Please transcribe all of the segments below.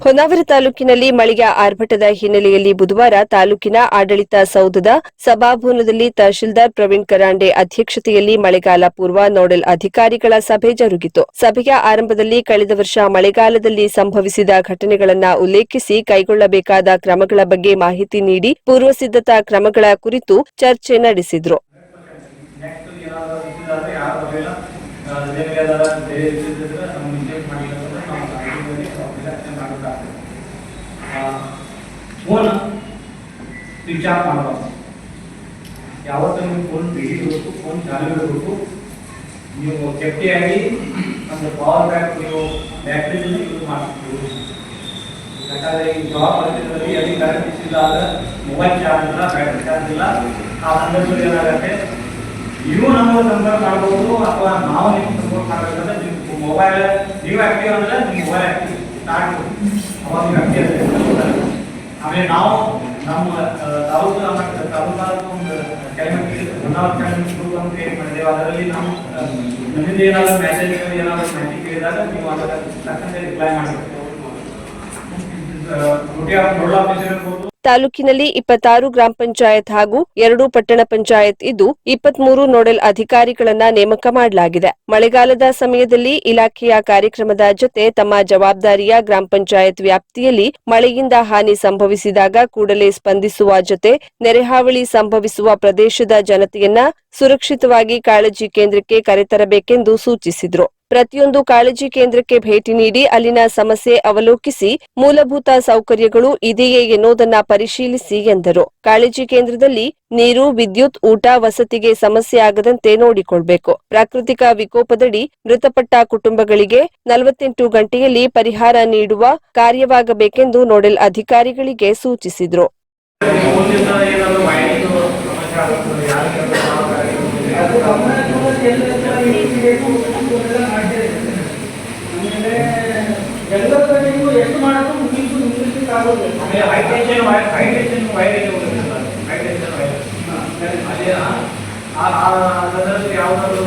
ಹೊನ್ನಾವರ ತಾಲೂಕಿನಲ್ಲಿ ಮಳೆಯ ಆರ್ಭಟದ ಹಿನ್ನೆಲೆಯಲ್ಲಿ ಬುಧವಾರ ತಾಲೂಕಿನ ಆಡಳಿತ ಸೌಧದ ಸಭಾಭವನದಲ್ಲಿ ತಹಶೀಲ್ದಾರ್ ಪ್ರವೀಣ್ ಕರಾಂಡೆ ಅಧ್ಯಕ್ಷತೆಯಲ್ಲಿ ಮಳೆಗಾಲ ಪೂರ್ವ ನೋಡಲ್ ಅಧಿಕಾರಿಗಳ ಸಭೆ ಜರುಗಿತು. ಸಭೆಯ ಆರಂಭದಲ್ಲಿ ಕಳೆದ ವರ್ಷ ಮಳೆಗಾಲದಲ್ಲಿ ಸಂಭವಿಸಿದ ಘಟನೆಗಳನ್ನು ಉಲ್ಲೇಖಿಸಿ ಕೈಗೊಳ್ಳಬೇಕಾದ ಕ್ರಮಗಳ ಬಗ್ಗೆ ಮಾಹಿತಿ ನೀಡಿ ಪೂರ್ವಸಿದ್ಧತಾ ಕ್ರಮಗಳ ಕುರಿತು ಚರ್ಚೆ ನಡೆಸಿದರು. ಫೋನ್ ಸ್ವಿಚ್ ಆಫ್ ಮಾಡಬಾರ್ದು. ಯಾವತ್ತೂ ನೀವು ಫೋನ್ ಬಿಡಿ ಇರಬೇಕು, ಫೋನ್ ಚಾಲು ಇರಬೇಕು. ನೀವು ಸೇಫ್ಟಿಯಾಗಿ ಒಂದು ಪವರ್ ಬ್ಯಾಂಕ್ ನೀವು ಬ್ಯಾಟ್ರಿನ ಯೂಸ್ ಮಾಡ್ತೀವಿ. ಯಾಕಂದರೆ ಈ ಜಾಬ್ ಪರಿಸ್ಥಿತಿಯಲ್ಲಿ ಎಲ್ಲಿ ಕರೆಂಟ್ ಇಲ್ಲ ಆದರೆ ಮೊಬೈಲ್ ಚಾರ್ಜ್ ಇಲ್ಲ, ಬ್ಯಾಟ್ರಿ ಚಾರ್ಜ್ ಇಲ್ಲ. ಆ ಸಂದರ್ಭದಲ್ಲಿ ಏನಾಗುತ್ತೆ, ನೀವು ನಮಗೆ ಸಂಪರ್ಕ ಮಾಡ್ಬೋದು ಅಥವಾ ನಾವು ನಿಮ್ಗೆ ಸಂಪರ್ಕ ಮಾಡಬೇಕಂದ್ರೆ ನಿಮ್ಮ ಮೊಬೈಲ್ ನೀವು ಆಕ್ಟಿವ್ ಅಂದರೆ ನಿಮ್ಮ ಮೊಬೈಲ್ ಆಕ್ಟಿವ್ ಸ್ಟಾರ್ಟ್ ಅವಾಗ ನೀವು ಆಕ್ಟಿವ್. ಆಮೇಲೆ ನಾವು ನಮ್ಮ ತಾಲೂಕು ಒಂದು ಕೆಲವು ಕ್ರಿಯೇಟ್ ಮಾಡಿದ್ದೇವೆ. ಅದರಲ್ಲಿ ನಾವು ನಮ್ಮಿಂದ ಏನಾದರೂ ಮೆಸೇಜ್ ಕೇಳಿದಾಗ ನೀವು ಅದರ ತಕ್ಕಂತೆ ರಿಪ್ಲೈ ಮಾಡಬೇಕು. ತಾಲೂಕಿನಲ್ಲಿ 26 ಗ್ರಾಮ ಪಂಚಾಯತ್ ಹಾಗೂ 2 ಪಟ್ಟಣ ಪಂಚಾಯತ್ ಇದ್ದು 23 ನೋಡಲ್ ಅಧಿಕಾರಿಗಳನ್ನ ನೇಮಕ ಮಾಡಲಾಗಿದೆ. ಮಳೆಗಾಲದ ಸಮಯದಲ್ಲಿ ಇಲಾಖೆಯ ಕಾರ್ಯಕ್ರಮದ ಜೊತೆ ತಮ್ಮ ಜವಾಬ್ದಾರಿಯ ಗ್ರಾಮ ಪಂಚಾಯತ್ ವ್ಯಾಪ್ತಿಯಲ್ಲಿ ಮಳೆಯಿಂದ ಹಾನಿ ಸಂಭವಿಸಿದಾಗ ಕೂಡಲೇ ಸ್ಪಂದಿಸುವ ಜೊತೆ ನೆರೆಹಾವಳಿ ಸಂಭವಿಸುವ ಪ್ರದೇಶದ ಜನತೆಯನ್ನ ಸುರಕ್ಷಿತವಾಗಿ ಕಾಳಜಿ ಕೇಂದ್ರಕ್ಕೆ ಕರೆತರಬೇಕೆಂದು ಸೂಚಿಸಿದರು. ಪ್ರತಿಯೊಂದು ಕಾಳಜಿ ಕೇಂದ್ರಕ್ಕೆ ಭೇಟಿ ನೀಡಿ ಅಲ್ಲಿನ ಸಮಸ್ಯೆ ಅವಲೋಕಿಸಿ ಮೂಲಭೂತ ಸೌಕರ್ಯಗಳು ಇದೆಯೇ ಎನ್ನುವುದನ್ನ ಪರಿಶೀಲಿಸಿ ಎಂದರು. ಕಾಳಜಿ ಕೇಂದ್ರದಲ್ಲಿ ನೀರು, ವಿದ್ಯುತ್, ಊಟ, ವಸತಿಗೆ ಸಮಸ್ಯೆ ಆಗದಂತೆ ನೋಡಿಕೊಳ್ಳಬೇಕು. ಪ್ರಾಕೃತಿಕ ವಿಕೋಪದಡಿ ಮೃತಪಟ್ಟ ಕುಟುಂಬಗಳಿಗೆ 48 ಗಂಟೆಯಲ್ಲಿ ಪರಿಹಾರ ನೀಡುವ ಕಾರ್ಯವಾಗಬೇಕೆಂದು ನೋಡಲ್ ಅಧಿಕಾರಿಗಳಿಗೆ ಸೂಚಿಸಿದರು. ಎಷ್ಟು ಮಾಡೋದು ಯಾವುದಾದ್ರು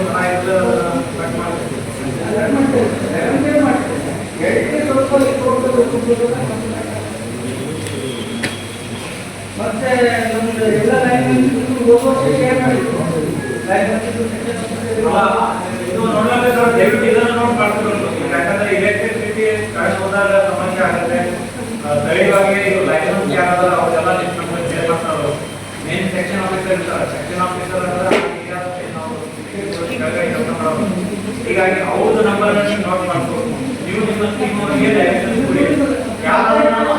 ಮತ್ತೆ ನಮ್ದು ಎಲ್ಲ ಲೈನ್ ಶೇರ್ ಮಾಡಿದ್ರು. ಯಾಕಂದ್ರೆ ಎಲೆಕ್ಟ್ರಿಸಿಟಿ ಕರೆಂಟ್ ಹೋದಾಗ ಸಮಸ್ಯೆ ಆಗುತ್ತೆ. ಸ್ಥಳೀಯವಾಗಿ ಲೈಸೆನ್ಸ್ ಯಾರಾದ್ರೂ ಅವರೆಲ್ಲ ಶೇರ್ ಮಾಡ್ತಾರೆ. ಮೇನ್ ಸೆಕ್ಷನ್ ಆಫೀಸರ್ ಇರ್ತಾರೆ. ಸೆಕ್ಷನ್ ಆಫೀಸರ್ ಹೀಗಾಗಿ ಅವ್ರದ್ದು ನಂಬರ್ ನೋಟ್ ಮಾಡ್ಬೋದು. ನೀವು ನಿಮ್ಮ ಸ್ಕೀಮ್ ಯಾರಾದ್ರೂ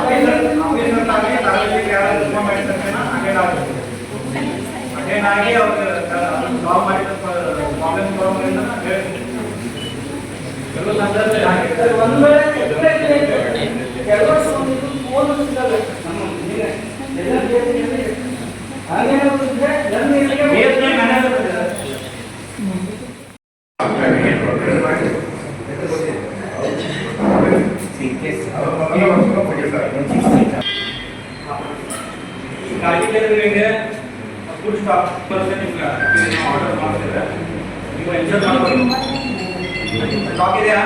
ಅಟೆಂಡ್ ಆಗಿ ಅವ್ರಿಗೆ ಸಾಲ್ವ್ ಮಾಡಿದ ಪ್ರಾಬ್ಲಮ್ ಕೆಲವು ಕಾಳಜಿಗಳಿಗೆ ಫುಲ್ ಸ್ಟಾಪ್ ಆರ್ಡರ್ ಮಾಡ್ತಿದ್ರೆ ನೀವು ಎಂಜಾಯ್ ಮಾಡ್ಬೋದು. ಸ್ಟಾಕ್ ಇದೆಯಾ?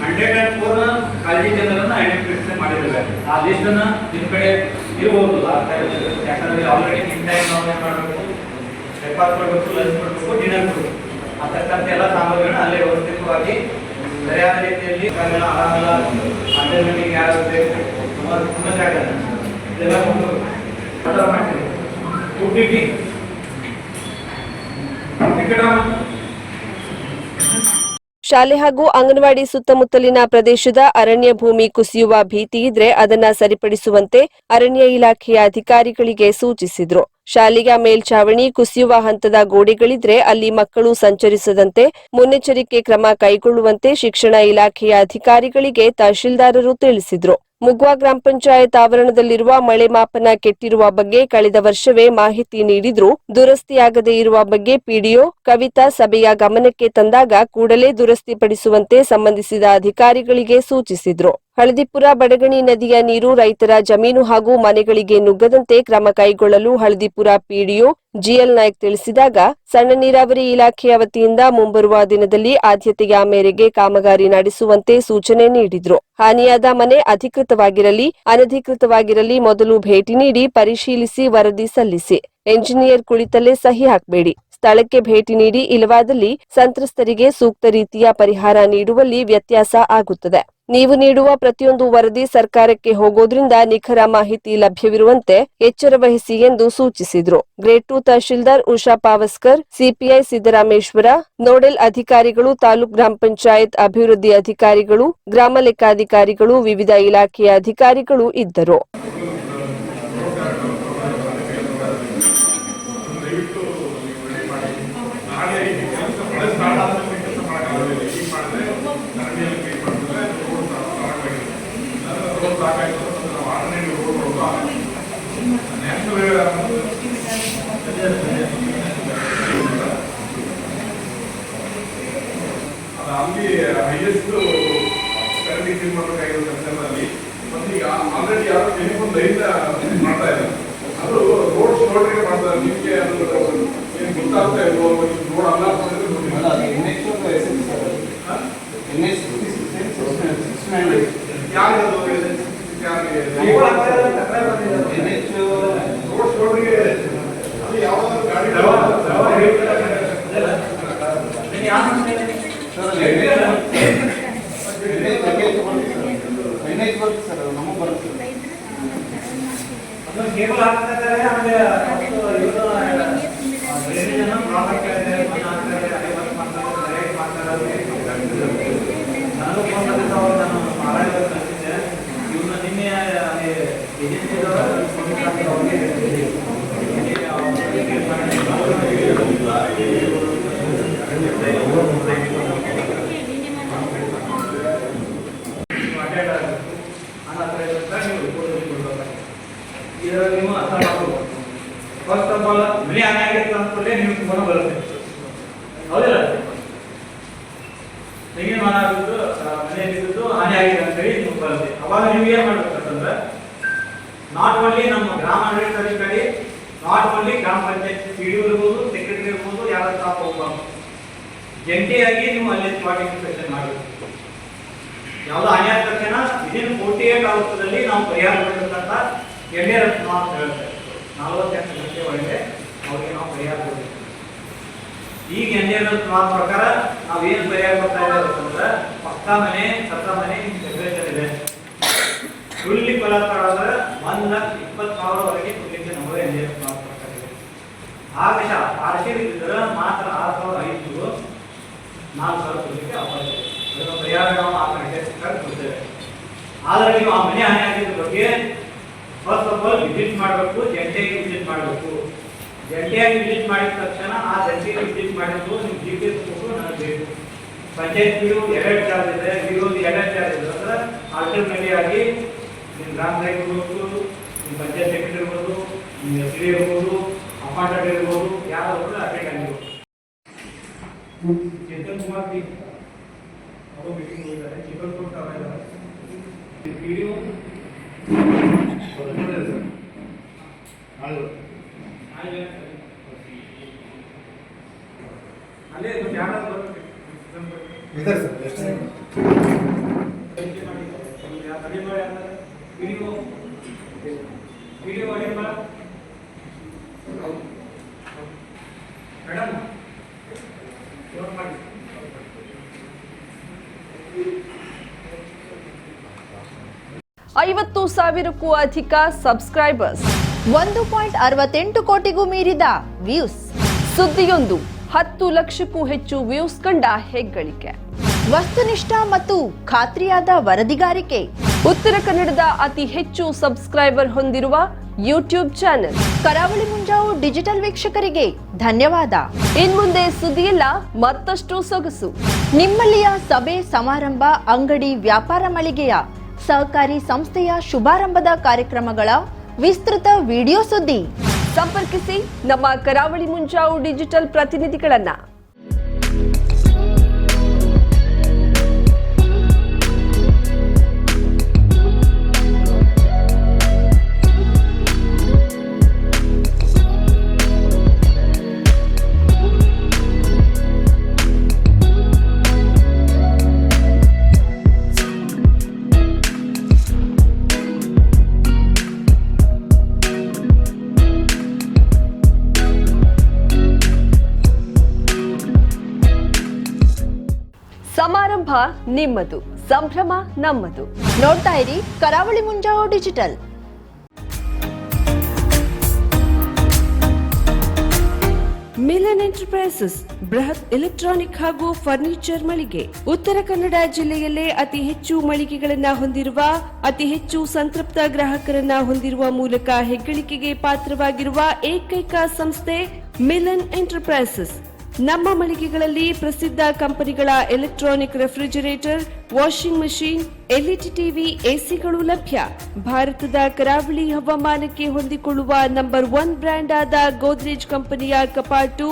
104 ಕಾಳಜಿ ಕೇಂದ್ರವನ್ನು ಐಡೆಂಟಿಫೈ ಮಾಡಿದ್ದೇವೆ. ಆ ಲಿಸ್ಟನ್ನು ನಿಮ್ಮ ಕಡೆ ಇರಬಹುದು. ಯಾಕಂದರೆ ಆಲ್ರೆಡಿ ನಿಮ್ಮ ಟೈಮ್ ನಾವು ಏನು ಮಾಡಬೇಕು, ಬ್ರೇಕ್ಫಾಸ್ಟ್ ಕೊಡಬೇಕು, ಲಂಚ್ ಕೊಡಬೇಕು, ಡಿನ್ನರ್ ಕೊಡಬೇಕು. ಅಂತಕ್ಕಂಥ ಎಲ್ಲ ಸಾಮಗ್ರಿಗಳನ್ನ ಅಲ್ಲೇ ವ್ಯವಸ್ಥಿತವಾಗಿ ಸರಿಯಾದ ರೀತಿಯಲ್ಲಿ ಆರಾಮೆಲ್ಲ ಅಟೆಂಡ್ಮೆಂಟಿಗೆ ಯಾರು ಬೇಕು ತುಂಬ ಜಾಗ ಇದೆಲ್ಲ ಆರ್ಡರ್ ಮಾಡ್ತೀವಿ. ಶಾಲೆ ಹಾಗೂ ಅಂಗನವಾಡಿ ಸುತ್ತಮುತ್ತಲಿನ ಪ್ರದೇಶದ ಅರಣ್ಯ ಭೂಮಿ ಕುಸಿಯುವ ಭೀತಿ ಇದ್ರೆ ಅದನ್ನ ಸರಿಪಡಿಸುವಂತೆ ಅರಣ್ಯ ಇಲಾಖೆಯ ಅಧಿಕಾರಿಗಳಿಗೆ ಸೂಚಿಸಿದರು. ಶಾಲೆಯ ಮೇಲ್ಛಾವಣಿ ಕುಸಿಯುವ ಹಂತದ ಗೋಡೆಗಳಿದ್ರೆ ಅಲ್ಲಿ ಮಕ್ಕಳು ಸಂಚರಿಸದಂತೆ ಮುನ್ನೆಚ್ಚರಿಕೆ ಕ್ರಮ ಕೈಗೊಳ್ಳುವಂತೆ ಶಿಕ್ಷಣ ಇಲಾಖೆಯ ಅಧಿಕಾರಿಗಳಿಗೆ ತಹಶೀಲ್ದಾರರು ತಿಳಿಸಿದರು. ಮುಗ್ವಾ ಗ್ರಾಮ ಪಂಚಾಯತ್ ಆವರಣದಲ್ಲಿರುವ ಮಳೆ ಮಾಪನ ಕೆಟ್ಟಿರುವ ಬಗ್ಗೆ ಕಳೆದ ವರ್ಷವೇ ಮಾಹಿತಿ ನೀಡಿದ್ರೂ ದುರಸ್ತಿಯಾಗದೇ ಇರುವ ಬಗ್ಗೆ ಪಿಡಿಒ ಕವಿತಾ ಸಭೆಯ ಗಮನಕ್ಕೆ ತಂದಾಗ ಕೂಡಲೇ ದುರಸ್ತಿಪಡಿಸುವಂತೆ ಸಂಬಂಧಿಸಿದ ಅಧಿಕಾರಿಗಳಿಗೆ ಸೂಚಿಸಿದ್ರು. ಹಳದಿಪುರ ಬಡಗಣಿ ನದಿಯ ನೀರು ರೈತರ ಜಮೀನು ಹಾಗೂ ಮನೆಗಳಿಗೆ ನುಗ್ಗದಂತೆ ಕ್ರಮ ಕೈಗೊಳ್ಳಲು ಹಳದಿಪುರ ಪಿಡಿಒ ಜಿಎಲ್ ನಾಯ್ಕ್ ತಿಳಿಸಿದಾಗ ಸಣ್ಣ ನೀರಾವರಿ ಇಲಾಖೆಯ ವತಿಯಿಂದ ಮುಂಬರುವ ದಿನದಲ್ಲಿ ಆದ್ಯತೆಯ ಮೇರೆಗೆ ಕಾಮಗಾರಿ ನಡೆಸುವಂತೆ ಸೂಚನೆ ನೀಡಿದ್ರು. ಹಾನಿಯಾದ ಮನೆ ಅಧಿಕೃತವಾಗಿರಲಿ ಅನಧಿಕೃತವಾಗಿರಲಿ ಮೊದಲು ಭೇಟಿ ನೀಡಿ ಪರಿಶೀಲಿಸಿ ವರದಿ ಸಲ್ಲಿಸಿ. ಎಂಜಿನಿಯರ್ ಕುಳಿತಲ್ಲೇ ಸಹಿ ಹಾಕಬೇಡಿ. ಸ್ಥಳಕ್ಕೆ ಭೇಟಿ ನೀಡಿ ಇಲ್ಲವಾದಲ್ಲಿ ಸಂತ್ರಸ್ತರಿಗೆ ಸೂಕ್ತ ರೀತಿಯ ಪರಿಹಾರ ನೀಡುವಲ್ಲಿ ವ್ಯತ್ಯಾಸ ಆಗುತ್ತದೆ. ನೀವು ನೀಡುವ ಪ್ರತಿಯೊಂದು ವರದಿ ಸರ್ಕಾರಕ್ಕೆ ಹೋಗೋದ್ರಿಂದ ನಿಖರ ಮಾಹಿತಿ ಲಭ್ಯವಿರುವಂತೆ ಎಚ್ಚರ ವಹಿಸಿ ಎಂದು ಸೂಚಿಸಿದರು. Grade 2 tahsildar Usha Pavaskar, CPI Siddarameshwara, nodal ಅಧಿಕಾರಿಗಳು, ತಾಲೂಕ್ ಗ್ರಾಮ ಪಂಚಾಯತ್ ಅಭಿವೃದ್ಧಿ ಅಧಿಕಾರಿಗಳು, ಗ್ರಾಮ ಲೆಕ್ಕಾಧಿಕಾರಿಗಳು, ವಿವಿಧ ಇಲಾಖೆಯ ಅಧಿಕಾರಿಗಳು ಇದ್ದರು. ಅಲ್ಲಿ ಹೈಯೆಸ್ಟ್ ಕರೆಂಟ್ ಮಾಡಬೇಕಾಗಿರೋ ಸಂದರ್ಭದಲ್ಲಿ ಮತ್ತೆ ಈಗ ಆಲ್ರೆಡಿ ಯಾರು ಟೆಲಿಫೋನ್ ಲೈನ್ ಮಾಡ್ತಾ ಇದ್ದಾರೆ. ಅದು ರೋಡ್ ರೋಡ್ಗೆ ಮಾಡ್ತಾರೆ. ನಿಮಗೆ ಅದು ಏನು ಗೊತ್ತಾಗ್ತಾ ಇಲ್ವೋ ರೋಡ್ ಅಲ್ಲ ಯಾರು ರೋಡ್ ರೋಡ್ಗೆ ಅದು ಯಾವ್ದಾದ್ರು ಗಾಡಿ ಕೇಬಲ್ ಹಾಕ್ತಾರೆ. ಆಮೇಲೆ ನಾನು ಫೋನ್ ಮಾಡಿದ್ದೆ, ನಾನು ಮಾರಾಟ ಕಳಿಸಿದ್ದೆ. ಇವನ್ನ ನಿನ್ನೆ ಇದರಲ್ಲಿ ನೀವು ಅರ್ಥ ಮಾಡ್ಕೋಬೇಕು. ಫಸ್ಟ್ ಆಫ್ ಆಲ್ ಮನೆ ಹಾನಿ ಆಗಿತ್ತು ಅಂದ್ಕೊಳ್ಳಿ ನೀವು ಫೋನ್ ಬರುತ್ತೆ, ಹೌದಿಲ್ಲ? ತೆಂಗಿನ ಮರ ಆಗಿದ್ದು ಮನೆ ಬಿದ್ದು ಹಾನಿ ಆಗಿದೆ ಅಂತೇಳಿ ನಿಮ್ಗೆ ಬರುತ್ತೆ. ಅವಾಗ ನೀವು ಏನ್ ಮಾಡ್ಬೇಕಂತಂದ್ರೆ ನಾಟ್ ಓನ್ಲಿ ನಮ್ಮ ಗ್ರಾಮ ಆಡಳಿತಾಧಿಕಾರಿ, ನಾಟ್ ಓನ್ಲಿ ಗ್ರಾಮ ಪಂಚಾಯತ್ ಪಿಡಿಒ ಇರ್ಬೋದು, ಸೆಕ್ರೆಟರಿ ಇರ್ಬೋದು, ಯಾರು ಸ್ಟಾಫ್ ಹೋಗ್ಬಾರ್ದು, ಜಂಟಿಯಾಗಿ ನೀವು ಅಲ್ಲಿ ಸ್ಪಾಟ್ ಇನ್ಸ್ಪೆಕ್ಷನ್ ಮಾಡಬೇಕು. ಯಾವುದೋ ಹಾನಿ ಆದ ತಕ್ಷಣ ವಿದಿನ್ 48 ಅವರ್ಸ್ದಲ್ಲಿ ನಾವು ಪರಿಹಾರ ಕೊಡಬೇಕಂತ NDRF ಮಾತು ಹೇಳುತ್ತೆ. 48 ಗಂಟೆ ಒಳಗೆ ಅವ್ರಿಗೆ ನಾವು ಪರಿಹಾರ ಕೊಡಬೇಕು. ಈಗ NDRF ಮಾತು ಪ್ರಕಾರ ನಾವು ಏನು ಪರಿಹಾರ ಕೊಡ್ತಾ ಇದ್ದೇವೆ ಅಂತಂದ್ರೆ ಪಕ್ಕಾ ಮನೆ, ಸತ್ತ ಮನೆ ಟೆಂಪರೇಚರ್ ಇದೆ. ಸುಳ್ಳಿ ಬಲಾತ್ಕಾರ ಆದ್ರೆ 1,20,000ವರೆಗೆ ಕೊಡ್ಲಿಕ್ಕೆ ನಮಗೆ NDRF ಮಾತು ಪ್ರಕಾರ ಇದೆ. ಆದೇಶ ಪಾರ್ಷಿಯಲ್ ಇದ್ದರೆ ಮಾತ್ರ 6,500 4,000 ಕೊಡ್ಲಿಕ್ಕೆ ಅವಕಾಶ ಇದೆ. ಅದರ ಪರಿಹಾರ ನಾವು ಆ ಗಂಟೆ ಕೊಡ್ತೇವೆ. ಆದರೆ ನೀವು ಆ ಮನೆ ಹಾನಿ ಆಗಿದ್ದ ಬಗ್ಗೆ ಫಸ್ಟ್ ಆಫ್ ಆಲ್ ವಿಸಿಟ್ ಮಾಡಬೇಕು, ಜಂಟಿಯಾಗಿ ವಿಸಿಟ್ ಮಾಡಬೇಕು. ಜಂಟಿಯಾಗಿ ವಿಸಿಟ್ ಮಾಡಿದ ತಕ್ಷಣ ಆ ಜಂಟಿಗೆ ವಿಸಿಟ್ ಮಾಡಿದ್ದು ನೀವು GPS ಕೊಟ್ಟು ನನಗೆ ಬೇಕು. ಪಂಚಾಯತ್ ಪಿಡಿಒ 2 ಚಾರ್ಜ್ ಇದೆ, ವಿರೋಧಿ 2 ಚಾರ್ಜ್ ಇದೆ. ಅಂದ್ರೆ ಆಲ್ಟರ್ನೇಟಿವ್ ಆಗಿ ನಿಮ್ಮ ಗ್ರಾಮ ಸಭೆ ಇರ್ಬೋದು, ನಿಮ್ಮ ಪಂಚಾಯತ್ ಸೆಕ್ರೆಟರಿ ಇರ್ಬೋದು, ನಿಮ್ಮ SD ಇರ್ಬೋದು, ಅಪಾಯಿಂಟೆಡ್ ಇರ್ಬೋದು, ಯಾರಾದ್ರೂ ಅಟೆಂಡ್ ಆಗಿರ್ಬೋದು. ಚೇತನ್ ಕುಮಾರ್ ಪಿ ಅವರು ಮೀಟಿಂಗ್ ಹೋಗಿದ್ದಾರೆ. ಚಿಕ್ಕಲ್ಕೋಟ್ ಇದ್ದಾರೆ. ಪಿಡಿಒ ಅಲ್ಲೇ ಯಾರಾದ್ರೂ ಮೇಡಮ್ 50,000ಕ್ಕೂ ಅಧಿಕ ಸಬ್ಸ್ಕ್ರೈಬರ್ಸ್, 1.68 ಕೋಟಿಗೂ ಮೀರಿದ ವ್ಯೂಸ್, ಸುದ್ದಿಯೊಂದು 10 ಲಕ್ಷಕ್ಕೂ ಹೆಚ್ಚು ವ್ಯೂಸ್ ಕಂಡ ಹೆಗ್ಗಳಿಕೆ, ವಸ್ತುನಿಷ್ಠ ಮತ್ತು ಖಾತ್ರಿಯಾದ ವರದಿಗಾರಿಕೆ, ಉತ್ತರ ಕನ್ನಡದ ಅತಿ ಹೆಚ್ಚು ಸಬ್ಸ್ಕ್ರೈಬರ್ ಹೊಂದಿರುವ ಯೂಟ್ಯೂಬ್ ಚಾನೆಲ್ ಕರಾವಳಿ ಮುಂಜಾವು ಡಿಜಿಟಲ್ ವೀಕ್ಷಕರಿಗೆ ಧನ್ಯವಾದ. ಇನ್ಮುಂದೆ ಸುದ್ದಿಯಲ್ಲ ಮತ್ತಷ್ಟು ಸೊಗಸು. ನಿಮ್ಮಲ್ಲಿಯ ಸಭೆ ಸಮಾರಂಭ, ಅಂಗಡಿ ವ್ಯಾಪಾರ ಮಳಿಗೆಯ ಸಹಕಾರಿ ಸಂಸ್ಥೆಯ ಶುಭಾರಂಭದ ಕಾರ್ಯಕ್ರಮಗಳ ವಿಸ್ತೃತ ವಿಡಿಯೋ ಸುದ್ದಿ ಸಂಪರ್ಕಿಸಿ ನಮ್ಮ ಕರಾವಳಿ ಮುಂಜಾವು ಡಿಜಿಟಲ್ ಪ್ರತಿನಿಧಿಗಳನ್ನ. ನಿಮ್ಮದು, ಸಂಭ್ರಮ ನಮ್ಮದು. ನೋಡ್ತಾ ಇರಿ ಕರಾವಳಿ ಮುಂಜಾವು ಡಿಜಿಟಲ್. ಮಿಲನ್ ಎಂಟರ್ಪ್ರೈಸಸ್ ಬೃಹತ್ ಎಲೆಕ್ಟ್ರಾನಿಕ್ ಹಾಗೂ ಫರ್ನಿಚರ್ ಮಳಿಗೆ. ಉತ್ತರ ಕನ್ನಡ ಜಿಲ್ಲೆಯಲ್ಲೇ ಅತಿ ಹೆಚ್ಚು ಮಳಿಗೆಗಳನ್ನ ಹೊಂದಿರುವ, ಅತಿ ಹೆಚ್ಚು ಸಂತೃಪ್ತ ಗ್ರಾಹಕರನ್ನ ಹೊಂದಿರುವ ಮೂಲಕ ಹೆಗ್ಗಳಿಕೆಗೆ ಪಾತ್ರವಾಗಿರುವ ಏಕೈಕ ಸಂಸ್ಥೆ ಮಿಲನ್ ಎಂಟರ್ಪ್ರೈಸಸ್. ನಮ್ಮ ಮಳಿಗೆಗಳಲ್ಲಿ ಪ್ರಸಿದ್ಧ ಕಂಪನಿಗಳ electronic refrigerator, washing machine, LED TV, ಎಸಿಗಳು ಲಭ್ಯ. ಭಾರತದ ಕರಾವಳಿ ಹವಾಮಾನಕ್ಕೆ ಹೊಂದಿಕೊಳ್ಳುವ ನಂಬರ್ 1 ಬ್ರ್ಯಾಂಡ್ ಆದ ಗೋದ್ರೇಜ್ ಕಂಪನಿಯ ಕಪಾಟು,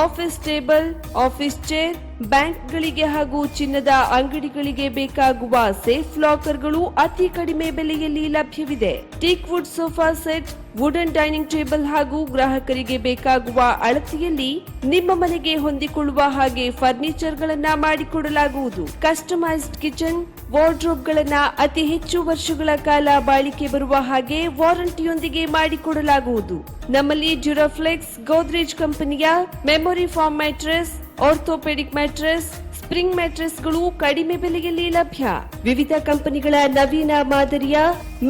ಆಫೀಸ್ ಟೇಬಲ್, ಆಫೀಸ್ ಚೇರ್, ಬ್ಯಾಂಕ್ಗಳಿಗೆ ಹಾಗೂ ಚಿನ್ನದ ಅಂಗಡಿಗಳಿಗೆ ಬೇಕಾಗುವ ಸೇಫ್ ಲಾಕರ್ಗಳು ಅತಿ ಕಡಿಮೆ ಬೆಲೆಯಲ್ಲಿ ಲಭ್ಯವಿದೆ. Teak wood sofa set, wooden dining table ಹಾಗೂ ಗ್ರಾಹಕರಿಗೆ ಬೇಕಾಗುವ ಅಳತೆಯಲ್ಲಿ ನಿಮ್ಮ ಮನೆಗೆ ಹೊಂದಿಕೊಳ್ಳುವ ಹಾಗೆ ಫರ್ನಿಚರ್ ಗಳನ್ನ ಮಾಡಿಕೊಡಲಾಗುವುದು. ಕಸ್ಟಮೈಸ್ಡ್ ಕಿಚನ್, ವಾರ್ಡ್ರೋಬ್ ಗಳನ್ನ ಅತಿ ಹೆಚ್ಚು ವರ್ಷಗಳ ಕಾಲ ಬಾಳಿಕೆ ಬರುವ ಹಾಗೆ ವಾರಂಟಿಯೊಂದಿಗೆ ಮಾಡಿಕೊಡಲಾಗುವುದು. ನಮ್ಮಲ್ಲಿ ಡ್ಯೂರಾಫ್ಲೆಕ್ಸ್, ಗೋದ್ರೇಜ್ ಕಂಪನಿಯ memory foam mattress, orthopaedic mattress, spring ಮ್ಯಾಟ್ರೆಸ್ಗಳು ಕಡಿಮೆ ಬೆಲೆಯಲ್ಲಿ ಲಭ್ಯ. ವಿವಿಧ ಕಂಪನಿಗಳ ನವೀನ ಮಾದರಿಯ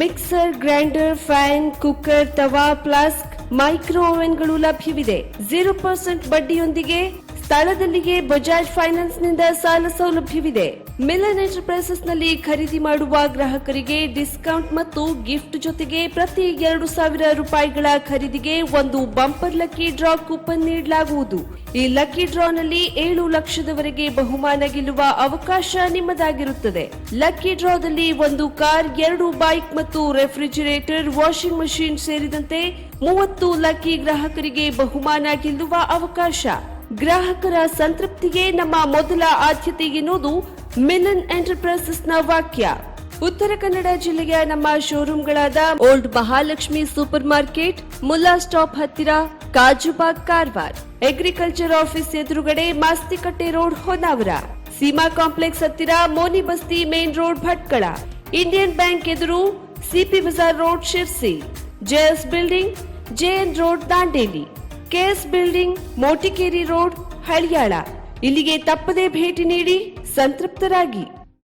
ಮಿಕ್ಸರ್, ಗ್ರೈಂಡರ್, ಫ್ಯಾನ್, ಕುಕ್ಕರ್, ತವಾ, ಫ್ಲಾಸ್ಕ್, ಮೈಕ್ರೋ ಓವೆನ್ಗಳು ಲಭ್ಯವಿದೆ. 0% ಬಡ್ಡಿಯೊಂದಿಗೆ ಸ್ಥಳದಲ್ಲಿಯೇ ಬಜಾಜ್ ಫೈನಾನ್ಸ್ ನಿಂದ ಸಾಲ ಸೌಲಭ್ಯವಿದೆ. ಮಿಲನ್ ಎಂಟರ್ಪ್ರೈಸಸ್ ನಲ್ಲಿ ಖರೀದಿ ಮಾಡುವ ಗ್ರಾಹಕರಿಗೆ ಡಿಸ್ಕೌಂಟ್ ಮತ್ತು ಗಿಫ್ಟ್ ಜೊತೆಗೆ ಪ್ರತಿ 2,000 ರೂಪಾಯಿಗಳ ಖರೀದಿಗೆ ಒಂದು ಬಂಪರ್ ಲಕ್ಕಿ ಡ್ರಾ ಕೂಪನ್ ನೀಡಲಾಗುವುದು. ಈ ಲಕ್ಕಿ ಡ್ರಾನಲ್ಲಿ 7 ಲಕ್ಷದವರೆಗೆ ಬಹುಮಾನ ಗೆಲ್ಲುವ ಅವಕಾಶ ನಿಮ್ಮದಾಗಿರುತ್ತದೆ. ಲಕ್ಕಿ ಡ್ರಾದಲ್ಲಿ 1 ಕಾರ್, 2 ಬೈಕ್ ಮತ್ತು ರೆಫ್ರಿಜರೇಟರ್, ವಾಷಿಂಗ್ ಮಷೀನ್ ಸೇರಿದಂತೆ 30 ಲಕ್ಕಿ ಗ್ರಾಹಕರಿಗೆ ಬಹುಮಾನ ಗೆಲ್ಲುವ ಅವಕಾಶ. ಗ್ರಾಹಕರ ಸಂತೃಪ್ತಿಗೆ ನಮ್ಮ ಮೊದಲ ಆದ್ಯತೆ ಎನ್ನುವುದು ಮಿಲನ್ ಎಂಟರ್ಪ್ರೈಸಸ್ನ ವಾಕ್ಯ. ಉತ್ತರ ಕನ್ನಡ ಜಿಲ್ಲೆಯ ನಮ್ಮ ಶೋರೂಮ್ಗಳಾದ old Mahalakshmi super market, Mulla stop ಹತ್ತಿರ, ಕಾಜುಬಾಗ್, ಕಾರವಾರ, ಅಗ್ರಿಕಲ್ಚರ್ ಆಫೀಸ್ ಎದುರುಗಡೆ, ಮಾಸ್ತಿಕಟ್ಟೆ ರೋಡ್, ಹೊನ್ನಾವರ, ಸೀಮಾ ಕಾಂಪ್ಲೆಕ್ಸ್ ಹತ್ತಿರ, Moni Basti main road, Bhatkal, Indian Bank ಎದುರು, CP Bazar road, Sirsi, JS building, JN road, Dandeli, KS building, Motikeri road, Haliyal. ಇಲ್ಲಿಗೆ ತಪ್ಪದೇ ಭೇಟಿ ನೀಡಿ ಸಂತೃಪ್ತರಾಗಿ.